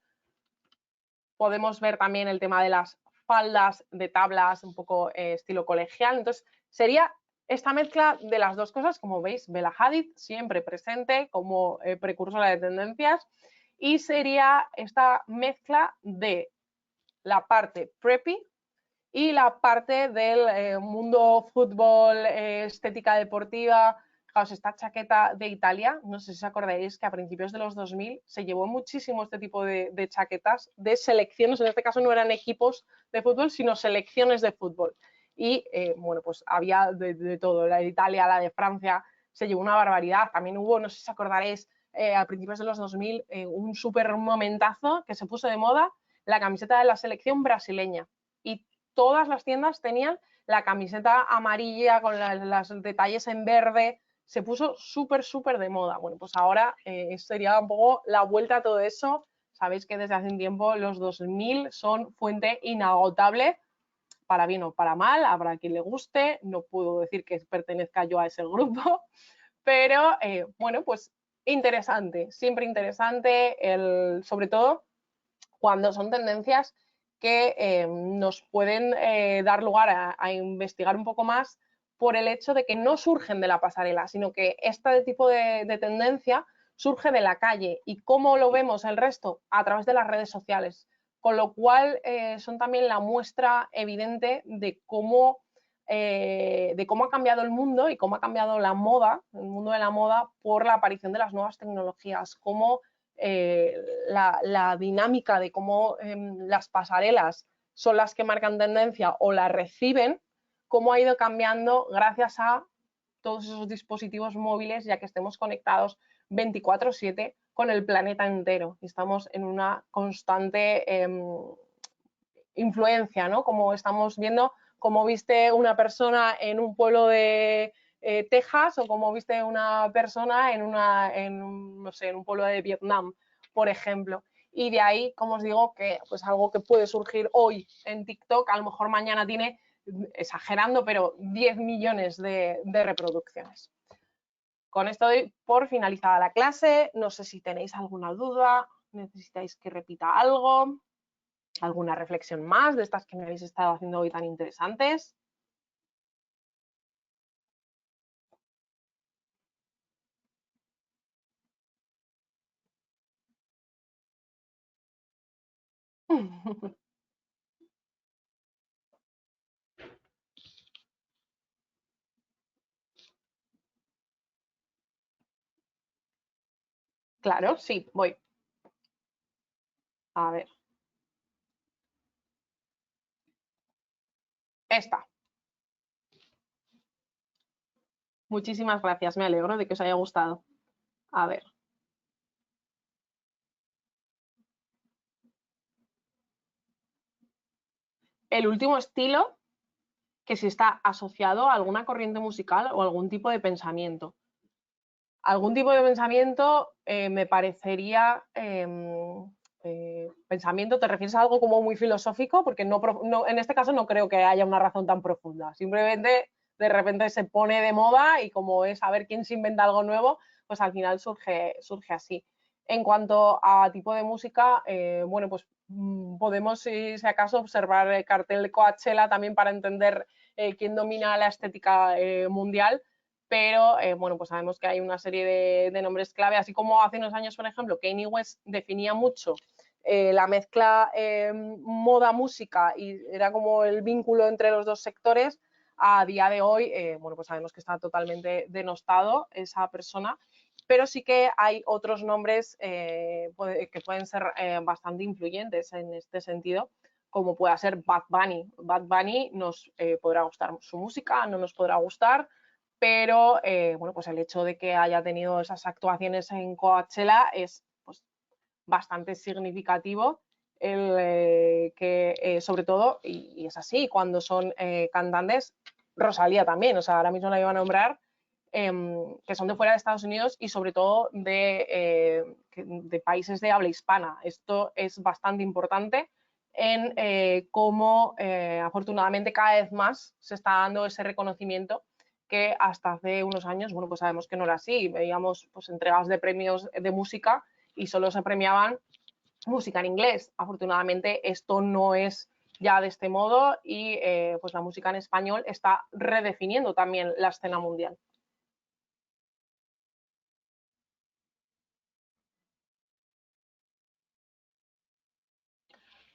Podemos ver también el tema de las faldas de tablas, un poco estilo colegial. Entonces, sería esta mezcla de las dos cosas, como veis, Bella Hadid siempre presente como precursora de tendencias, y sería esta mezcla de la parte preppy y la parte del mundo fútbol, estética deportiva. Fijaos, esta chaqueta de Italia, no sé si os acordáis que a principios de los 2000 se llevó muchísimo este tipo de chaquetas de selecciones, en este caso no eran equipos de fútbol, sino selecciones de fútbol. Y bueno, pues había de todo, la de Italia, la de Francia, se llevó una barbaridad. También hubo, no sé si os acordaréis, a principios de los 2000, un súper momentazo que se puso de moda, la camiseta de la selección brasileña. Y todas las tiendas tenían la camiseta amarilla con los detalles en verde, se puso súper, súper de moda. Bueno, pues ahora sería un poco la vuelta a todo eso. Sabéis que desde hace un tiempo los 2000 son fuente inagotable, para bien o para mal, habrá quien le guste, no puedo decir que pertenezca yo a ese grupo, pero bueno, pues interesante, siempre interesante, sobre todo cuando son tendencias que nos pueden dar lugar a investigar un poco más por el hecho de que no surgen de la pasarela, sino que este tipo de tendencia surge de la calle. ¿Y cómo lo vemos el resto? A través de las redes sociales. Con lo cual son también la muestra evidente de cómo ha cambiado el mundo y cómo ha cambiado la moda, el mundo de la moda, por la aparición de las nuevas tecnologías, cómo la dinámica de cómo las pasarelas son las que marcan tendencia o la reciben, cómo ha ido cambiando gracias a todos esos dispositivos móviles, ya que estemos conectados 24/7 con el planeta entero. Estamos en una constante influencia, ¿no? Como estamos viendo, como viste una persona en un pueblo de Texas o como viste una persona no sé, en un pueblo de Vietnam, por ejemplo. Y de ahí, como os digo, que pues algo que puede surgir hoy en TikTok, a lo mejor mañana tiene, exagerando, pero 10 millones de reproducciones. Con esto doy por finalizada la clase. No sé si tenéis alguna duda, necesitáis que repita algo, alguna reflexión más de estas que me habéis estado haciendo hoy tan interesantes. Claro, sí, voy. A ver. Esta. Muchísimas gracias, me alegro de que os haya gustado. A ver. El último estilo que si está asociado a alguna corriente musical o algún tipo de pensamiento. Algún tipo de pensamiento me parecería pensamiento, ¿te refieres a algo como muy filosófico? Porque en este caso no creo que haya una razón tan profunda. Simplemente de repente se pone de moda y como es a ver quién se inventa algo nuevo, pues al final surge así. En cuanto a tipo de música, bueno, pues podemos, si acaso, observar el cartel de Coachella también para entender quién domina la estética mundial, pero bueno, pues sabemos que hay una serie de nombres clave, así como hace unos años, por ejemplo, Kanye West definía mucho la mezcla moda-música y era como el vínculo entre los dos sectores. A día de hoy, bueno, pues sabemos que está totalmente denostado esa persona, pero sí que hay otros nombres que pueden ser bastante influyentes en este sentido, como pueda ser Bad Bunny. Bad Bunny nos podrá gustar su música, no nos podrá gustar, pero bueno, pues el hecho de que haya tenido esas actuaciones en Coachella es pues, bastante significativo, que sobre todo, y es así, cuando son cantantes, Rosalía también, o sea, ahora mismo la iba a nombrar, que son de fuera de Estados Unidos y sobre todo de países de habla hispana. Esto es bastante importante en cómo afortunadamente cada vez más se está dando ese reconocimiento que hasta hace unos años, bueno, pues sabemos que no era así. Veíamos pues entregas de premios de música y solo se premiaban música en inglés. Afortunadamente esto no es ya de este modo y pues la música en español está redefiniendo también la escena mundial.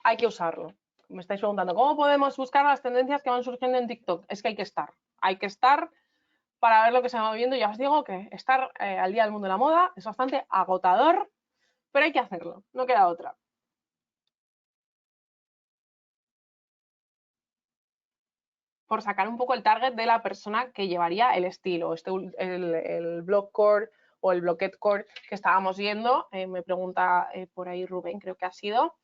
Hay que usarlo. Me estáis preguntando, ¿cómo podemos buscar las tendencias que van surgiendo en TikTok? Es que hay que estar para ver lo que se va viendo. Ya os digo que estar al día del mundo de la moda es bastante agotador, pero hay que hacerlo, no queda otra. Por sacar un poco el target de la persona que llevaría el estilo, el blockcore o el bloquet core que estábamos viendo, me pregunta por ahí Rubén, creo que ha sido,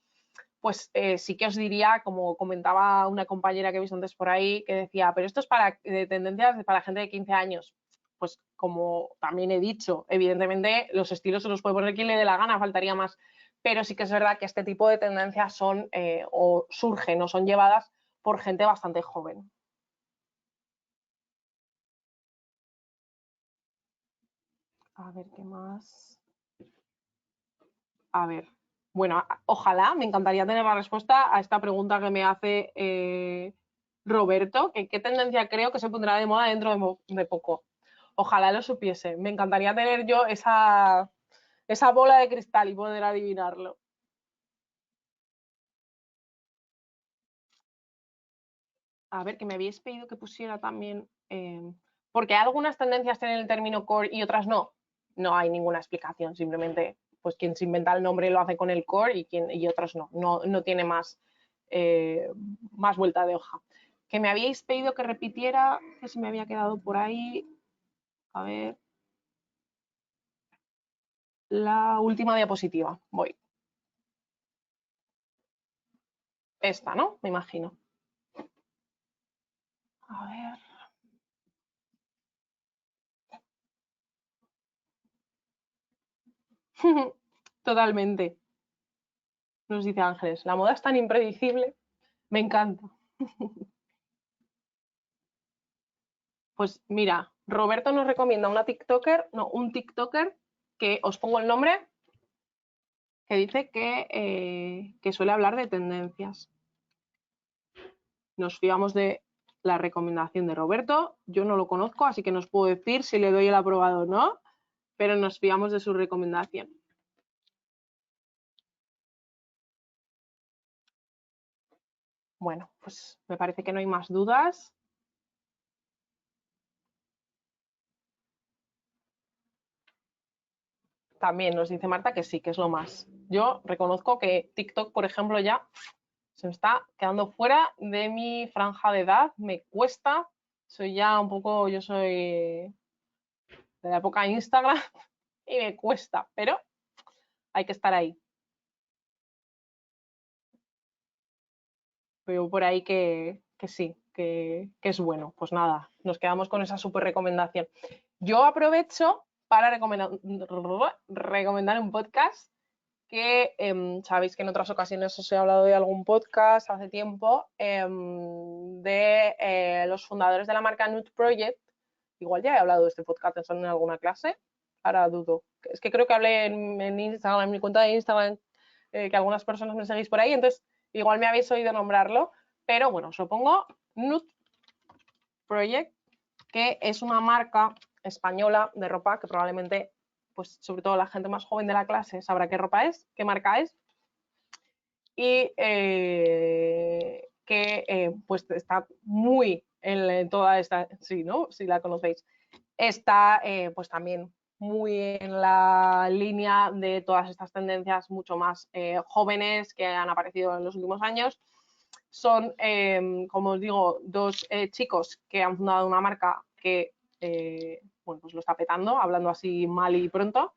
pues sí que os diría, como comentaba una compañera que he visto antes por ahí, que decía, pero esto es para tendencias para gente de 15 años. Pues como también he dicho, evidentemente los estilos se los puede poner quien le dé la gana, faltaría más. Pero sí que es verdad que este tipo de tendencias son o surgen o son llevadas por gente bastante joven. A ver, ¿qué más? A ver, bueno, ojalá, me encantaría tener la respuesta a esta pregunta que me hace Roberto, que qué tendencia creo que se pondrá de moda dentro de poco. Ojalá lo supiese. Me encantaría tener yo esa bola de cristal y poder adivinarlo. A ver, que me habéis pedido que pusiera también... porque algunas tendencias tienen el término core y otras no. No hay ninguna explicación, simplemente pues quien se inventa el nombre lo hace con el core y otros no. No tiene eh, más vuelta de hoja. Que me habíais pedido que repitiera, que se me había quedado por ahí. A ver. La última diapositiva. Voy. Esta, ¿no? Me imagino. A ver. Totalmente. Nos dice Ángeles. La moda es tan impredecible. Me encanta. Pues mira, Roberto nos recomienda un TikToker que os pongo el nombre, que dice que suele hablar de tendencias. Nos fiamos de la recomendación de Roberto. Yo no lo conozco, así que no os puedo decir si le doy el aprobado o no, pero nos fiamos de su recomendación. Bueno, pues me parece que no hay más dudas. También nos dice Marta que sí, que es lo más. Yo reconozco que TikTok, por ejemplo, ya se me está quedando fuera de mi franja de edad, me cuesta, soy ya un poco, yo soy de la época de Instagram y me cuesta, pero hay que estar ahí. Veo por ahí que sí, que es bueno. Pues nada, nos quedamos con esa súper recomendación. Yo aprovecho para recomendar un podcast que sabéis que en otras ocasiones os he hablado de algún podcast hace tiempo de los fundadores de la marca Nude Project. Igual ya he hablado de este podcast en alguna clase, ahora dudo. Es que creo que hablé en Instagram, en mi cuenta de Instagram, que algunas personas me seguís por ahí, entonces igual me habéis oído nombrarlo, pero bueno, os lo pongo. Nude Project, que es una marca española de ropa que probablemente, pues sobre todo la gente más joven de la clase sabrá qué ropa es, qué marca es, y que pues está muy en toda esta, sí, ¿no? Si la conocéis, está pues también muy en la línea de todas estas tendencias mucho más jóvenes que han aparecido en los últimos años. Son, como os digo, dos chicos que han fundado una marca que bueno, pues lo está petando, hablando así mal y pronto,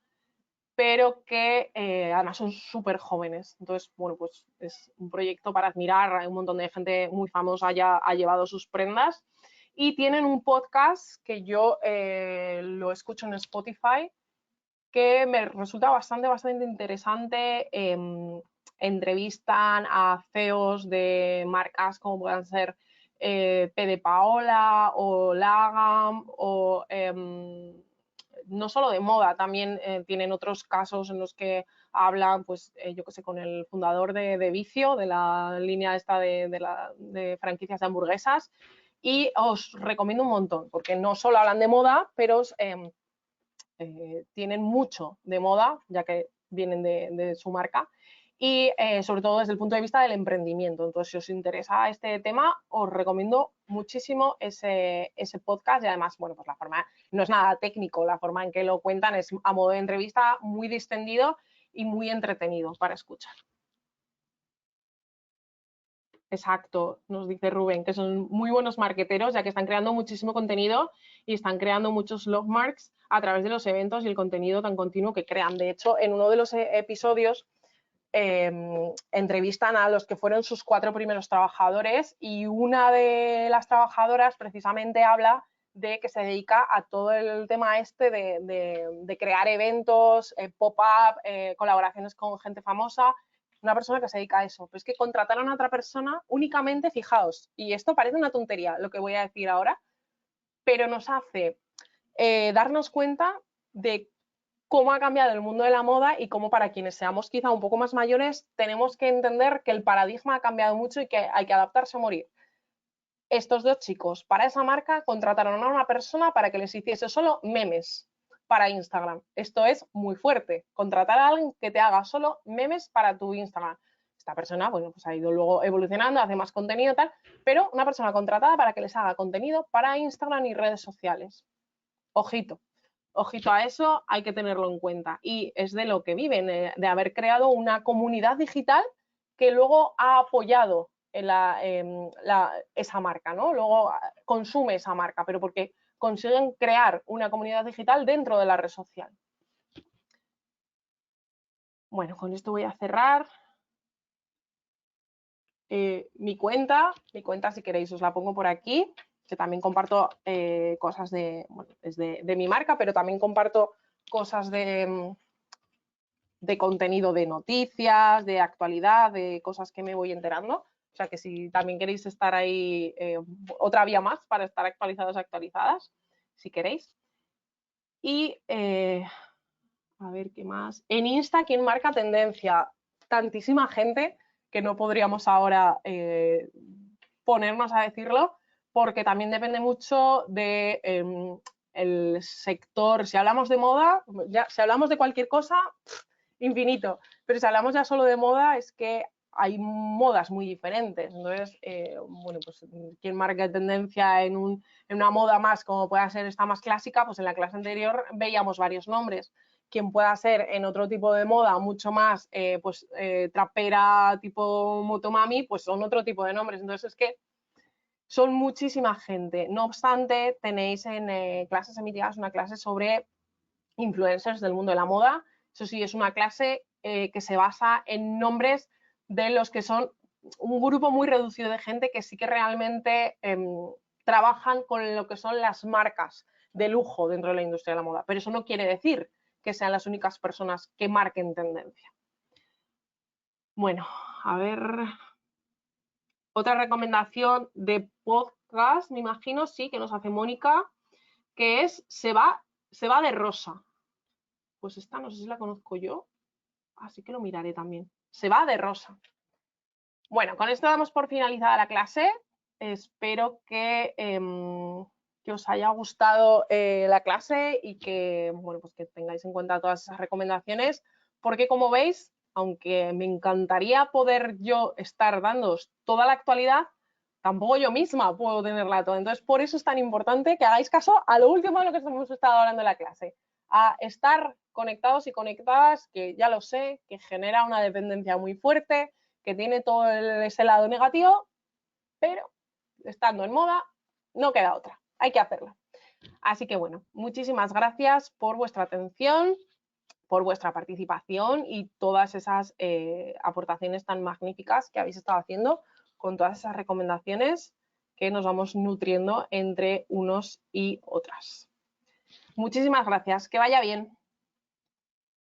pero que además son súper jóvenes. Entonces, bueno, pues es un proyecto para admirar. Hay un montón de gente muy famosa ya ha llevado sus prendas. Y tienen un podcast que yo lo escucho en Spotify, que me resulta bastante interesante. Entrevistan a CEOs de marcas como puedan ser P. de Paola o Lagam o no solo de moda, también tienen otros casos en los que hablan, pues yo que sé, con el fundador de Vicio, de la línea esta de franquicias de hamburguesas, y os recomiendo un montón, porque no solo hablan de moda, pero tienen mucho de moda, ya que vienen de su marca, y sobre todo desde el punto de vista del emprendimiento. Entonces, si os interesa este tema, os recomiendo muchísimo ese podcast y además, bueno, pues la forma, no es nada técnico, la forma en que lo cuentan es a modo de entrevista, muy distendido y muy entretenido para escuchar. Exacto, nos dice Rubén, que son muy buenos marqueteros, ya que están creando muchísimo contenido y están creando muchos logmarks a través de los eventos y el contenido tan continuo que crean. De hecho, en uno de los episodios entrevistan a los que fueron sus 4 primeros trabajadores y una de las trabajadoras precisamente habla de que se dedica a todo el tema este de crear eventos, pop-up, colaboraciones con gente famosa. Una persona que se dedica a eso. Pues es que contrataron a otra persona únicamente, fijaos, y esto parece una tontería lo que voy a decir ahora, pero nos hace darnos cuenta de cómo ha cambiado el mundo de la moda y cómo para quienes seamos quizá un poco más mayores tenemos que entender que el paradigma ha cambiado mucho y que hay que adaptarse a morir. Estos 2 chicos para esa marca contrataron a una persona para que les hiciese solo memes para Instagram. Esto es muy fuerte, contratar a alguien que te haga solo memes para tu Instagram. Esta persona, bueno, pues ha ido luego evolucionando, hace más contenido tal, pero una persona contratada para que les haga contenido para Instagram y redes sociales. Ojito, ojito a eso, hay que tenerlo en cuenta. Y es de lo que viven, de haber creado una comunidad digital que luego ha apoyado esa marca, ¿no? Luego consume esa marca, pero porque consiguen crear una comunidad digital dentro de la red social. Bueno, con esto voy a cerrar. Mi cuenta si queréis os la pongo por aquí, que también comparto cosas de mi marca, pero también comparto cosas de contenido de noticias, de actualidad, de cosas que me voy enterando. O sea que si también queréis estar ahí, otra vía más para estar actualizadas, si queréis. Y a ver qué más. En Insta, ¿quién marca tendencia? Tantísima gente que no podríamos ahora ponernos a decirlo, porque también depende mucho de el sector. Si hablamos de moda, si hablamos de cualquier cosa, infinito. Pero si hablamos ya solo de moda, es que hay modas muy diferentes. Entonces, bueno, pues quien marca tendencia en una moda más, como pueda ser esta más clásica, pues en la clase anterior veíamos varios nombres. Quien pueda ser en otro tipo de moda mucho más trapera tipo motomami, pues son otro tipo de nombres. Entonces es que son muchísima gente. No obstante, tenéis en clases emitidas una clase sobre influencers del mundo de la moda. Eso sí, es una clase que se basa en nombres de los que son un grupo muy reducido de gente que sí que realmente trabajan con lo que son las marcas de lujo dentro de la industria de la moda. Pero eso no quiere decir que sean las únicas personas que marquen tendencia. Bueno, a ver. Otra recomendación de podcast, me imagino, sí, que nos hace Mónica, que es Se va de rosa. Pues esta no sé si la conozco yo, así que lo miraré también. Se va de rosa. Bueno, con esto damos por finalizada la clase. Espero que os haya gustado la clase y que, bueno, pues que tengáis en cuenta todas esas recomendaciones, porque como veis, aunque me encantaría poder yo estar dándoos toda la actualidad, tampoco yo misma puedo tenerla toda. Entonces, por eso es tan importante que hagáis caso a lo último de lo que hemos estado hablando en la clase, a estar conectados y conectadas, que ya lo sé, que genera una dependencia muy fuerte, que tiene todo ese lado negativo, pero estando en moda no queda otra, hay que hacerla. Así que bueno, muchísimas gracias por vuestra atención, por vuestra participación y todas esas aportaciones tan magníficas que habéis estado haciendo con todas esas recomendaciones que nos vamos nutriendo entre unos y otras. Muchísimas gracias, que vaya bien.